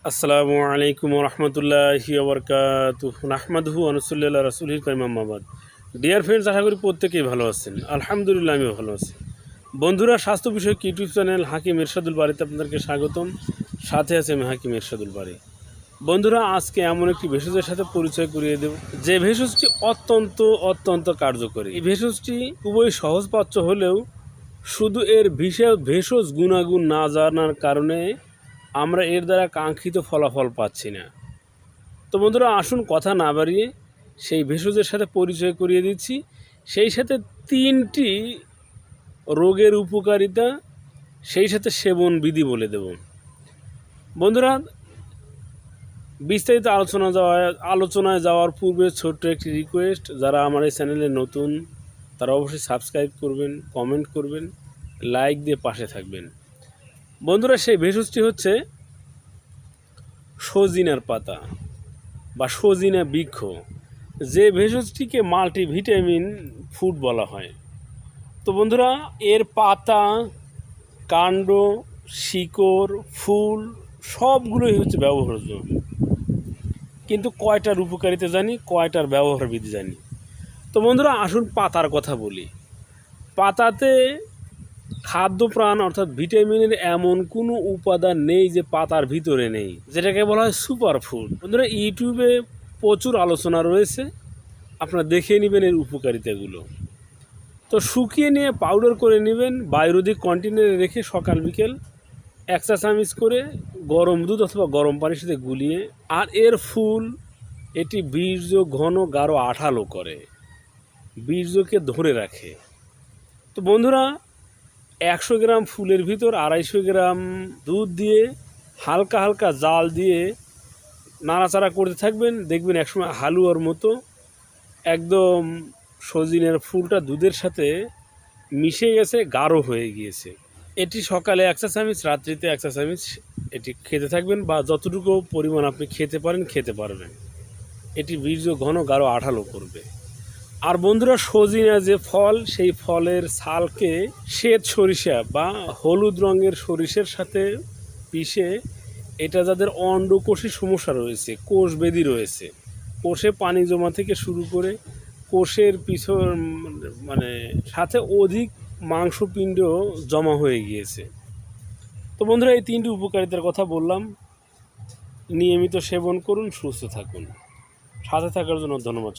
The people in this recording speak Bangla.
আসসালামু আলাইকুম রহমতুল্লাহি ওবরকাতুহু নাহমাদুহু ওয়া নুসাল্লি আলা রাসূলিল কারীম আম্মা বাদ। ডিয়ার ফ্রেন্ডস, আশা করি প্রত্যেকেই ভালো আছেন। আলহামদুলিল্লাহ আমিও ভালো আছি। বন্ধুরা, স্বাস্থ্য বিষয়ক ইউটিউব চ্যানেল হাকিম এরশাদুল বারীতে আপনাদেরকে স্বাগতম। সাথে আছে আমি হাকিম এরশাদুল বারী। বন্ধুরা, আজকে এমন একটি ভেষজের সাথে পরিচয় করিয়ে দেব যে ভেষজটি অত্যন্ত কার্যকরী। এই ভেষজটি খুবই সহজপাচ্য হলেও শুধু এর ভেষজ গুণাগুণ না জানার কারণে আমরা এর দ্বারা কাঙ্ক্ষিত ফলাফল পাচ্ছি না। তো বন্ধুরা, আসুন কথা না বাড়িয়ে সেই ভেষজের সাথে পরিচয় করিয়ে দিচ্ছি, সেই সাথে 3টি রোগের উপকারিতা, সেই সাথে সেবন বিধি বলে দেব। বন্ধুরা, বিস্তারিত আলোচনায় যাওয়ার পূর্বে ছোট্ট একটি রিকোয়েস্ট, যারা আমার এই চ্যানেলে নতুন তারা অবশ্যই সাবস্ক্রাইব করবেন, কমেন্ট করবেন, লাইক দিয়ে পাশে থাকবেন। বন্ধুরা, সেই ভেষজটি হচ্ছে সজিনার পাতা বা সজিনা বৃক্ষ, যে ভেষজটিকে মাল্টিভিটামিন ফুড বলা হয়। তো বন্ধুরা, এর পাতা, কাণ্ড, শিকড়, ফুল সবগুলোই হচ্ছে ব্যবহার্য, কিন্তু কয়টার উপকারিতা জানি, কয়টার ব্যবহার বিধি জানি। তো বন্ধুরা, আসুন পাতার কথা বলি। পাতাতে খাদ্যপ্রাণ অর্থাৎ ভিটামিনের এমন কোনো উপাদান নেই যে পাতার ভিতরে নেই, যেটাকে বলা হয় সুপার ফুড। বন্ধুরা, ইউটিউবে প্রচুর আলোচনা রয়েছে, আপনারা দেখে নেবেন এর উপকারিতাগুলো। তো শুকিয়ে নিয়ে পাউডার করে নেবেন, বায়ুরোধিক কন্টেনারে রেখে সকাল বিকেল 1 চা চামচ করে গরম দুধ অথবা গরম পানির সাথে গুলিয়ে। আর এর ফুল, এটি বীর্য ঘন গাঢ় আঠালো করে, বীর্যকে ধরে রাখে। তো বন্ধুরা, 100 গ্রাম ফুলের ভিতর 250 গ্রাম দুধ দিয়ে হালকা হালকা জাল দিয়ে নাড়াচাড়া করতে থাকবেন, দেখবেন একসময় হালুয়ার মতো একদম সজিনের ফুলটা দুধের সাথে মিশে গেছে, গাঢ় হয়ে গিয়েছে। এটি সকালে 1 চা চামচ, রাত্রিতে 1 চা চামচ এটি খেতে থাকবেন, বা যতটুকু পরিমাণ আপনি খেতে পারবেন। এটি বীর্য ঘন গাঢ় আঠালো করবে। আর বন্ধুরা, সজিনা যে ফল, সেই ফলের ছালকে শ্বেত সরিষা বা হলুদ রঙের সরিষার সাথে পিষে, এটা যাদের অন্ডকোষের সমস্যা রয়েছে, কোষ বেদি রয়েছে, কোষে পানি জমা থেকে শুরু করে কোষের পিছন মানে সাথে অধিক মাংসপিণ্ড জমা হয়ে গিয়েছে। তো বন্ধুরা, এই 3টি উপকারিতার কথা বললাম। নিয়মিত সেবন করুন, সুস্থ থাকুন। সাথে থাকার জন্য ধন্যবাদ।